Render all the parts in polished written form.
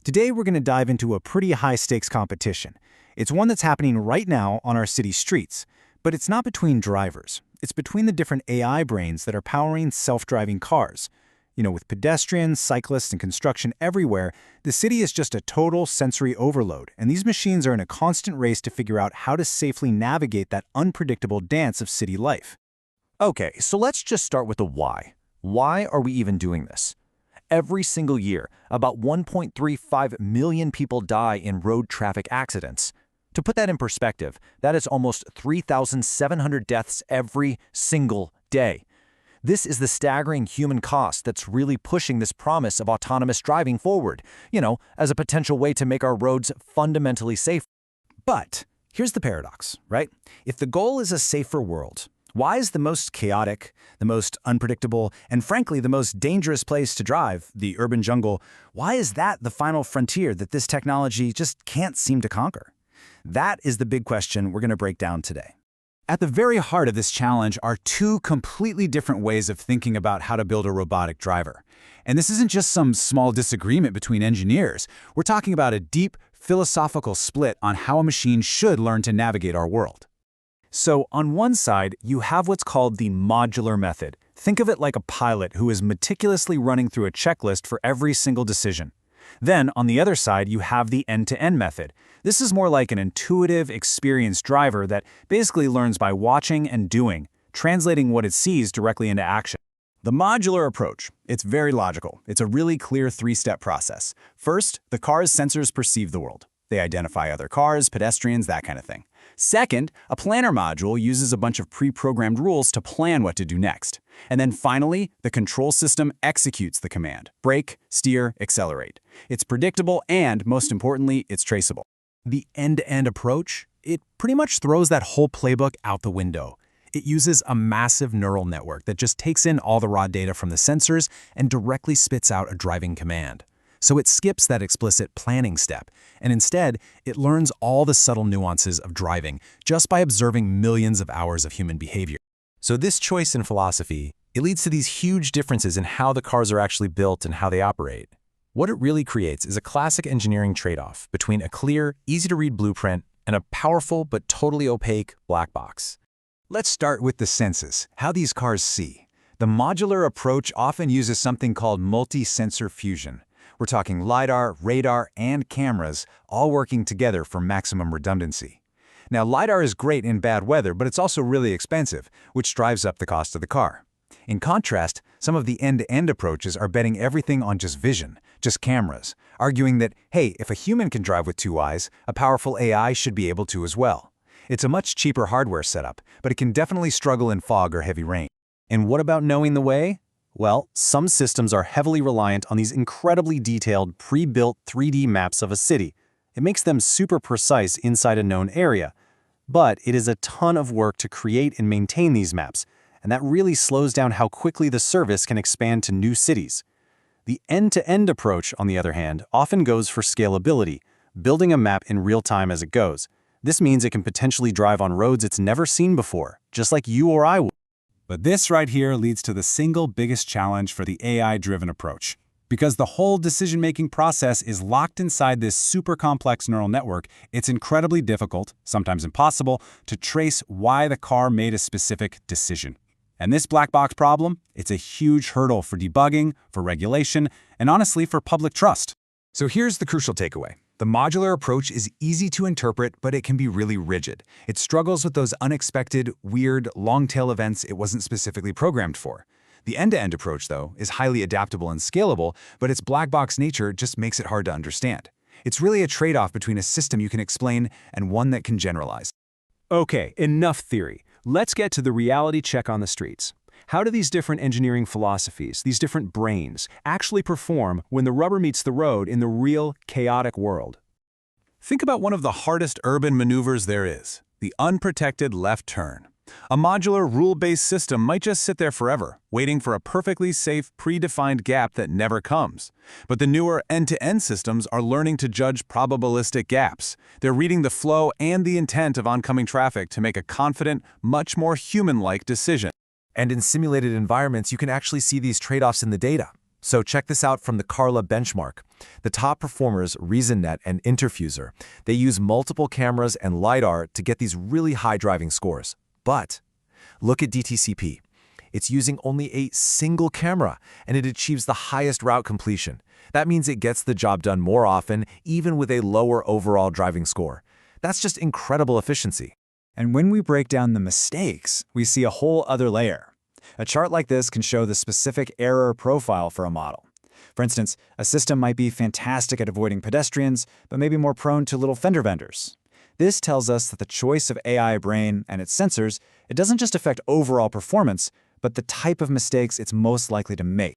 Today we're going to dive into a pretty high-stakes competition. It's one that's happening right now on our city streets, but it's not between drivers. It's between the different AI brains that are powering self-driving cars. With pedestrians, cyclists, and construction everywhere, the city is just a total sensory overload, and these machines are in a constant race to figure out how to safely navigate that unpredictable dance of city life. Okay, so let's just start with the why. Why are we even doing this? Every single year, about 1.35 million people die in road traffic accidents. To put that in perspective, that is almost 3,700 deaths every single day. This is the staggering human cost that's really pushing this promise of autonomous driving forward, as a potential way to make our roads fundamentally safe. But here's the paradox, right? If the goal is a safer world, why is the most chaotic, the most unpredictable, and frankly the most dangerous place to drive, the urban jungle, why is that the final frontier that this technology just can't seem to conquer? That is the big question we're going to break down today. At the very heart of this challenge are two completely different ways of thinking about how to build a robotic driver. And this isn't just some small disagreement between engineers. We're talking about a deep philosophical split on how a machine should learn to navigate our world. So on one side, you have what's called the modular method. Think of it like a pilot who is meticulously running through a checklist for every single decision. Then, on the other side, you have the end-to-end method. This is more like an intuitive, experienced driver that basically learns by watching and doing, translating what it sees directly into action. The modular approach, it's very logical. It's a really clear three-step process. First, the car's sensors perceive the world. They identify other cars, pedestrians, that kind of thing. Second, a planner module uses a bunch of pre-programmed rules to plan what to do next. And then finally, the control system executes the command. Brake, steer, accelerate. It's predictable and, most importantly, it's traceable. The end-to-end approach, it pretty much throws that whole playbook out the window. It uses a massive neural network that just takes in all the raw data from the sensors and directly spits out a driving command. So it skips that explicit planning step, and instead, it learns all the subtle nuances of driving just by observing millions of hours of human behavior. So this choice in philosophy, it leads to these huge differences in how the cars are actually built and how they operate. What it really creates is a classic engineering trade-off between a clear, easy-to-read blueprint and a powerful but totally opaque black box. Let's start with the senses, how these cars see. The modular approach often uses something called multi-sensor fusion. We're talking LiDAR, radar, and cameras, all working together for maximum redundancy. Now, LiDAR is great in bad weather, but it's also really expensive, which drives up the cost of the car. In contrast, some of the end-to-end approaches are betting everything on just vision, just cameras, arguing that, hey, if a human can drive with two eyes, a powerful AI should be able to as well. It's a much cheaper hardware setup, but it can definitely struggle in fog or heavy rain. And what about knowing the way? Well, some systems are heavily reliant on these incredibly detailed, pre-built 3D maps of a city. It makes them super precise inside a known area. But it is a ton of work to create and maintain these maps, and that really slows down how quickly the service can expand to new cities. The end-to-end approach, on the other hand, often goes for scalability, building a map in real time as it goes. This means it can potentially drive on roads it's never seen before, just like you or I would. But this right here leads to the single biggest challenge for the AI-driven approach. Because the whole decision-making process is locked inside this super complex neural network, it's incredibly difficult, sometimes impossible, to trace why the car made a specific decision. And this black box problem, it's a huge hurdle for debugging, for regulation, and honestly for public trust. So here's the crucial takeaway. The modular approach is easy to interpret, but it can be really rigid. It struggles with those unexpected, weird, long-tail events it wasn't specifically programmed for. The end-to-end approach, though, is highly adaptable and scalable, but its black box nature just makes it hard to understand. It's really a trade-off between a system you can explain and one that can generalize. Okay, enough theory. Let's get to the reality check on the streets. How do these different engineering philosophies, these different brains, actually perform when the rubber meets the road in the real, chaotic world? Think about one of the hardest urban maneuvers there is, the unprotected left turn. A modular, rule-based system might just sit there forever, waiting for a perfectly safe, predefined gap that never comes. But the newer end-to-end systems are learning to judge probabilistic gaps. They're reading the flow and the intent of oncoming traffic to make a confident, much more human-like decision. And in simulated environments, you can actually see these trade-offs in the data. So check this out from the Carla benchmark. The top performers, ReasonNet and Interfuser, they use multiple cameras and LiDAR to get these really high driving scores. But look at DTCP. It's using only a single camera, and it achieves the highest route completion. That means it gets the job done more often, even with a lower overall driving score. That's just incredible efficiency. And when we break down the mistakes, we see a whole other layer. A chart like this can show the specific error profile for a model. For instance, a system might be fantastic at avoiding pedestrians, but maybe more prone to little fender benders. This tells us that the choice of AI brain and its sensors, it doesn't just affect overall performance, but the type of mistakes it's most likely to make.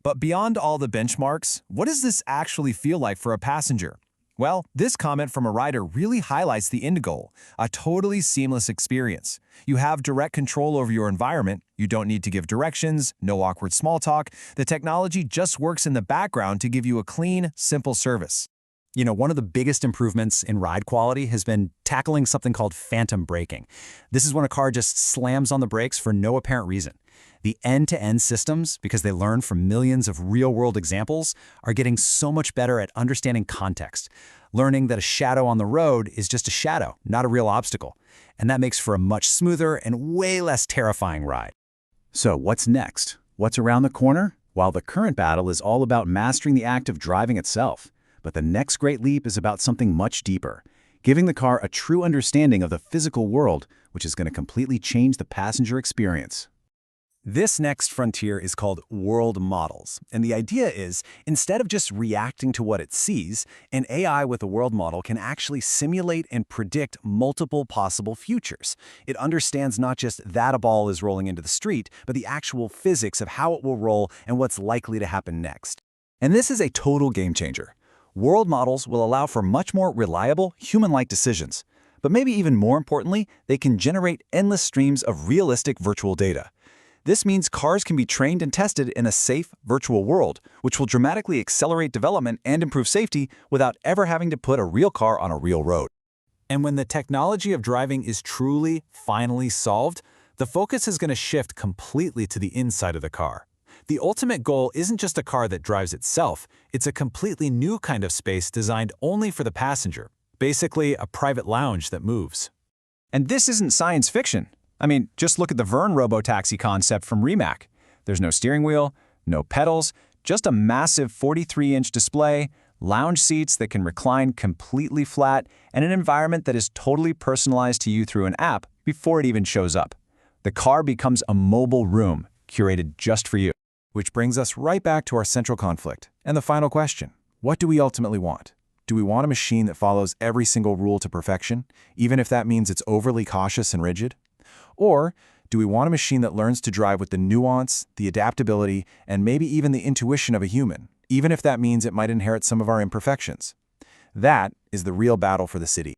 But beyond all the benchmarks, what does this actually feel like for a passenger? Well, this comment from a rider really highlights the end goal, a totally seamless experience. You have direct control over your environment, you don't need to give directions, no awkward small talk, the technology just works in the background to give you a clean, simple service. You know, one of the biggest improvements in ride quality has been tackling something called phantom braking. This is when a car just slams on the brakes for no apparent reason. The end-to-end systems, because they learn from millions of real-world examples, are getting so much better at understanding context, learning that a shadow on the road is just a shadow, not a real obstacle. And that makes for a much smoother and way less terrifying ride. So what's next? What's around the corner? While the current battle is all about mastering the act of driving itself, but the next great leap is about something much deeper, giving the car a true understanding of the physical world, which is going to completely change the passenger experience. This next frontier is called world models, and the idea is, instead of just reacting to what it sees, an AI with a world model can actually simulate and predict multiple possible futures. It understands not just that a ball is rolling into the street, but the actual physics of how it will roll and what's likely to happen next. And this is a total game changer. World models will allow for much more reliable, human-like decisions. But maybe even more importantly, they can generate endless streams of realistic virtual data. This means cars can be trained and tested in a safe, virtual world, which will dramatically accelerate development and improve safety without ever having to put a real car on a real road. And when the technology of driving is truly, finally solved, the focus is going to shift completely to the inside of the car. The ultimate goal isn't just a car that drives itself, it's a completely new kind of space designed only for the passenger, basically a private lounge that moves. And this isn't science fiction. I mean, just look at the Vern robotaxi concept from Rimac. There's no steering wheel, no pedals, just a massive 43-inch display, lounge seats that can recline completely flat, and an environment that is totally personalized to you through an app before it even shows up. The car becomes a mobile room, curated just for you. Which brings us right back to our central conflict and the final question. What do we ultimately want? Do we want a machine that follows every single rule to perfection, even if that means it's overly cautious and rigid? Or do we want a machine that learns to drive with the nuance, the adaptability, and maybe even the intuition of a human, even if that means it might inherit some of our imperfections? That is the real battle for the city.